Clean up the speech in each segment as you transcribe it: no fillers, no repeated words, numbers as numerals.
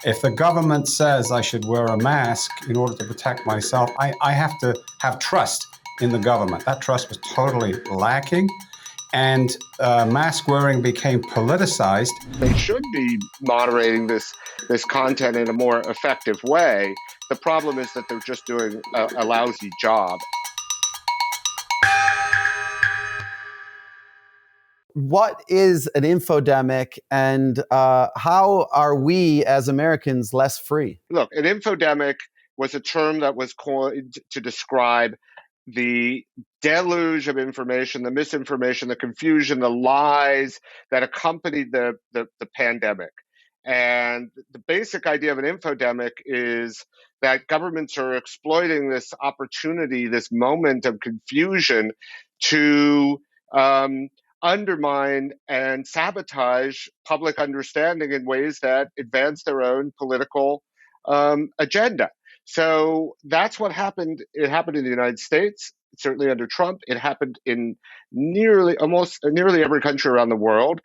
If the government says I should wear a mask in order to protect myself, I have to have trust in the government. That trust was totally lacking. And mask wearing became politicized. They should be moderating this content in a more effective way. The problem is that they're just doing a lousy job. What is an infodemic, and how are we as Americans less free? Look, an infodemic was a term that was coined to describe the deluge of information, the misinformation, the confusion, the lies that accompanied the pandemic. And the basic idea of an infodemic is that governments are exploiting this opportunity, this moment of confusion, to undermine and sabotage public understanding in ways that advance their own political agenda. So that's what happened. It happened in the United States, certainly under Trump. It happened in nearly every country around the world.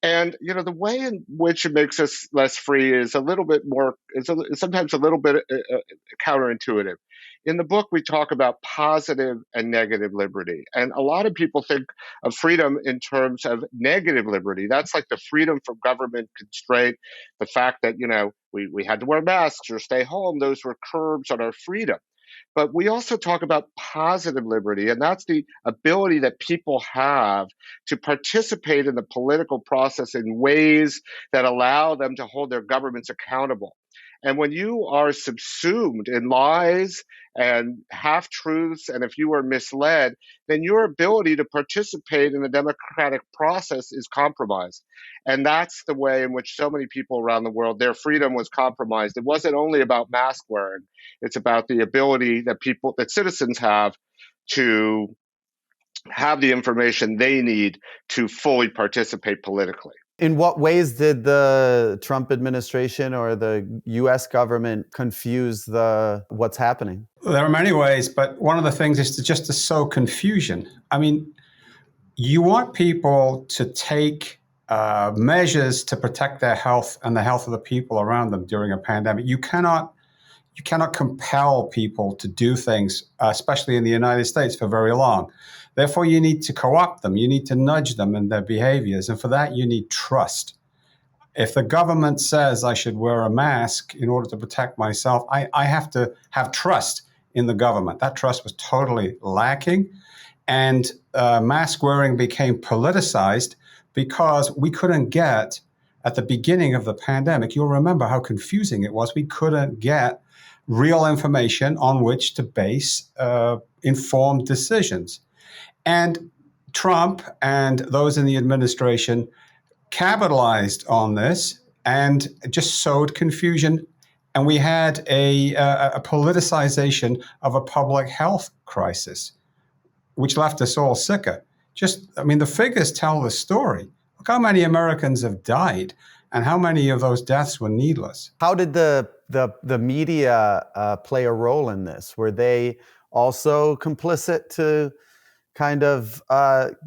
And, the way in which it makes us less free is a little bit more, is sometimes a little bit counterintuitive. In the book, we talk about positive and negative liberty. And a lot of people think of freedom in terms of negative liberty. That's like the freedom from government constraint, the fact that, we had to wear masks or stay home. Those were curbs on our freedom. But we also talk about positive liberty, and that's the ability that people have to participate in the political process in ways that allow them to hold their governments accountable. And when you are subsumed in lies and half-truths, and if you are misled, then your ability to participate in the democratic process is compromised. And that's the way in which so many people around the world, their freedom was compromised. It wasn't only about mask wearing. It's about the ability that citizens have to have the information they need to fully participate politically. In what ways did the Trump administration or the U.S. government confuse what's happening? There are many ways, but one of the things is to sow confusion. I mean, you want people to take measures to protect their health and the health of the people around them during a pandemic. You cannot compel people to do things, especially in the United States, for very long. Therefore, you need to co-opt them. You need to nudge them in their behaviors. And for that, you need trust. If the government says I should wear a mask in order to protect myself, I have to have trust in the government. That trust was totally lacking. And mask wearing became politicized because we couldn't get, at the beginning of the pandemic, you'll remember how confusing it was. We couldn't get real information on which to base informed decisions. And Trump and those in the administration capitalized on this and just sowed confusion. And we had a politicization of a public health crisis, which left us all sicker. The figures tell the story. Look how many Americans have died and how many of those deaths were needless. How did the media play a role in this? Were they also complicit to kind of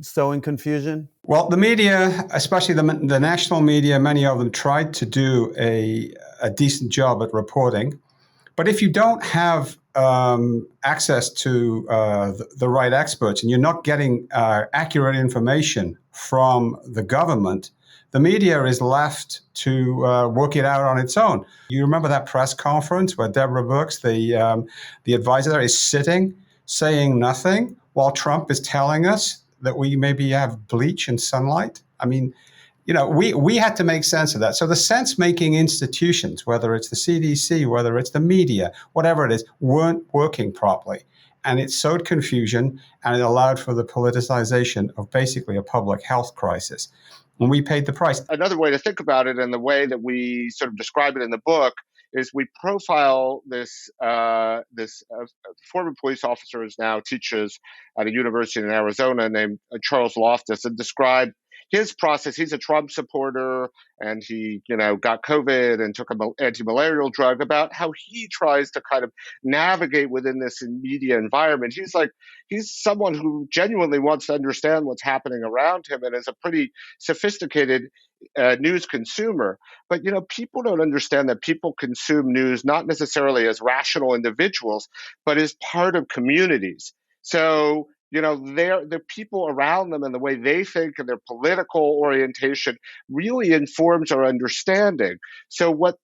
sowing confusion? Well, the media, especially the national media, many of them tried to do a decent job at reporting. But if you don't have access to the right experts and you're not getting accurate information from the government, the media is left to work it out on its own. You remember that press conference where Deborah Birx, the advisor there, is sitting, saying nothing, while Trump is telling us that we maybe have bleach and sunlight? I mean, we had to make sense of that. So the sense-making institutions, whether it's the CDC, whether it's the media, whatever it is, weren't working properly. And it sowed confusion, and it allowed for the politicization of basically a public health crisis. And we paid the price. Another way to think about it, and the way that we sort of describe it in the book, is we profile this former police officer who now teaches at a university in Arizona named Charles Loftus, and describe his process. He's a Trump supporter, and he, got COVID and took an anti-malarial drug, about how he tries to kind of navigate within this media environment. He's someone who genuinely wants to understand what's happening around him and is a pretty sophisticated news consumer. But people don't understand that people consume news not necessarily as rational individuals, but as part of communities. So the people around them and the way they think and their political orientation really informs our understanding. So what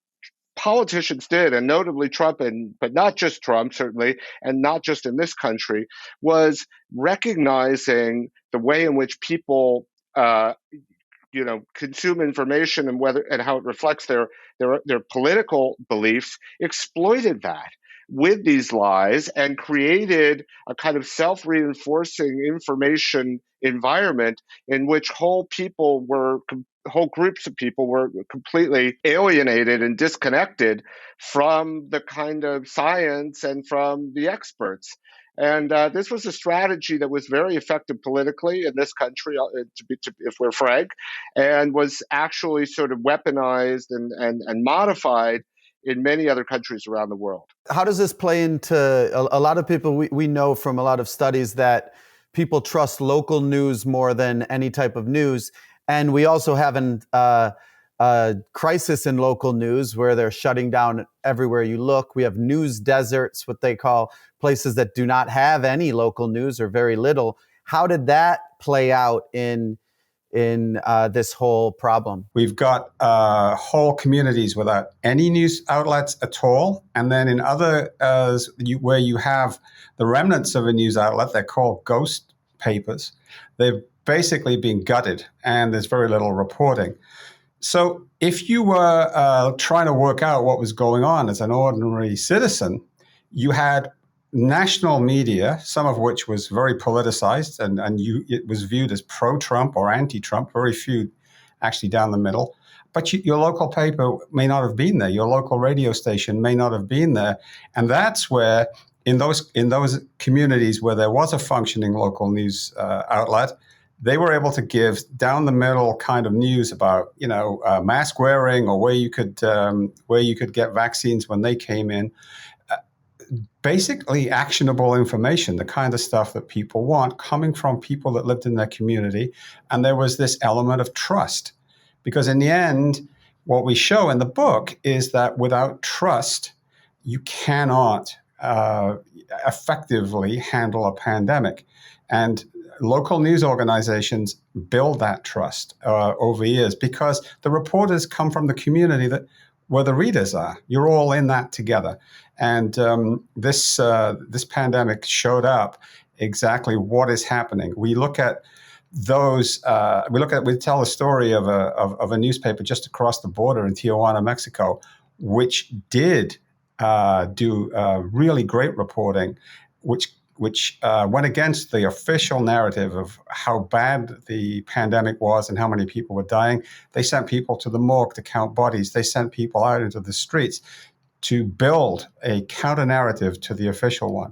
politicians did, and notably Trump, but not just Trump, certainly, and not just in this country, was recognizing the way in which people consume information and how it reflects their political beliefs, exploited that with these lies and created a kind of self-reinforcing information environment in which whole groups of people were completely alienated and disconnected from the kind of science and from the experts. And this was a strategy that was very effective politically in this country, if we're frank, and was actually sort of weaponized and modified in many other countries around the world. How does this play into a lot of people? We know from a lot of studies that people trust local news more than any type of news. And we also have a crisis in local news where they're shutting down everywhere you look. We have news deserts, what they call places that do not have any local news or very little. How did that play out in this whole problem? We've got whole communities without any news outlets at all. And then in other, where you have the remnants of a news outlet, they're called ghost papers. They've basically been gutted and there's very little reporting. So if you were trying to work out what was going on as an ordinary citizen, you had national media, some of which was very politicized, and it was viewed as pro-Trump or anti-Trump, very few actually down the middle. But your local paper may not have been there. Your local radio station may not have been there. And that's where, in those communities where there was a functioning local news outlet, they were able to give down the middle kind of news about, mask wearing or where you could get vaccines when they came in. Basically actionable information, the kind of stuff that people want, coming from people that lived in their community. And there was this element of trust. Because in the end, what we show in the book is that without trust, you cannot effectively handle a pandemic. And local news organizations build that trust over years because the reporters come from the community where the readers are. You're all in that together. And this pandemic showed up exactly what is happening. We look at those. We tell the story of a newspaper just across the border in Tijuana, Mexico, which did do really great reporting, which went against the official narrative of how bad the pandemic was and how many people were dying. They sent people to the morgue to count bodies. They sent people out into the streets to build a counter-narrative to the official one.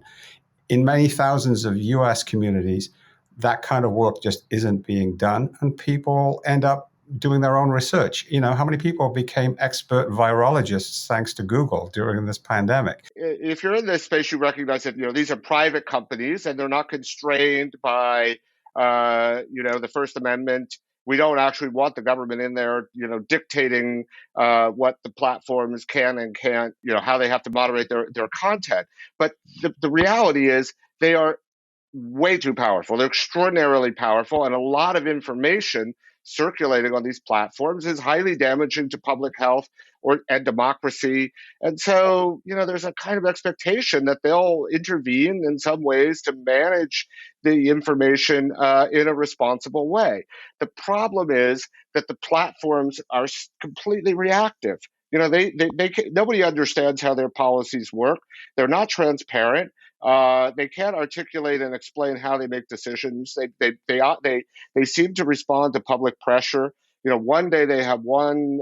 In many thousands of U.S. communities, that kind of work just isn't being done, and people end up doing their own research. How many people became expert virologists thanks to Google during this pandemic? If you're in this space, you recognize that these are private companies and they're not constrained by the First Amendment. We don't actually want the government in there, dictating what the platforms can and can't, how they have to moderate their content. But the reality is they are way too powerful. They're extraordinarily powerful, and a lot of information circulating on these platforms is highly damaging to public health and democracy. And so, there's a kind of expectation that they'll intervene in some ways to manage the information in a responsible way. The problem is that the platforms are completely reactive. Nobody understands how their policies work. They're not transparent. They can't articulate and explain how they make decisions. They seem to respond to public pressure. One day they have one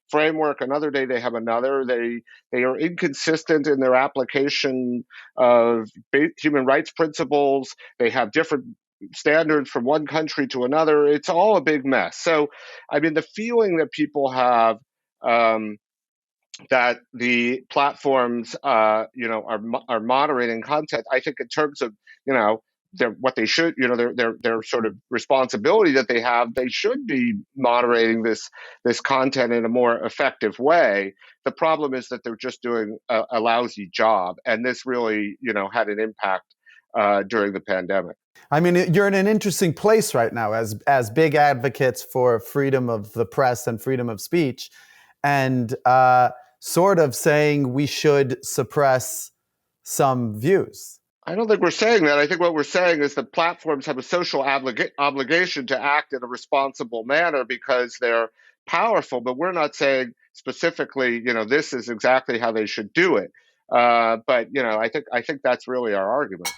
framework, another day they have another. They are inconsistent in their application of human rights principles. They have different standards from one country to another. It's all a big mess. So, I mean, the feeling that people have that the platforms, are moderating content, I think in terms of, what they should, their sort of responsibility that they have, they should be moderating this content in a more effective way. The problem is that they're just doing a lousy job, and this really, had an impact during the pandemic. I mean, you're in an interesting place right now as big advocates for freedom of the press and freedom of speech, and sort of saying we should suppress some views. I don't think we're saying that. I think what we're saying is that platforms have a social obligation to act in a responsible manner because they're powerful, but we're not saying specifically, this is exactly how they should do it. But I think that's really our argument.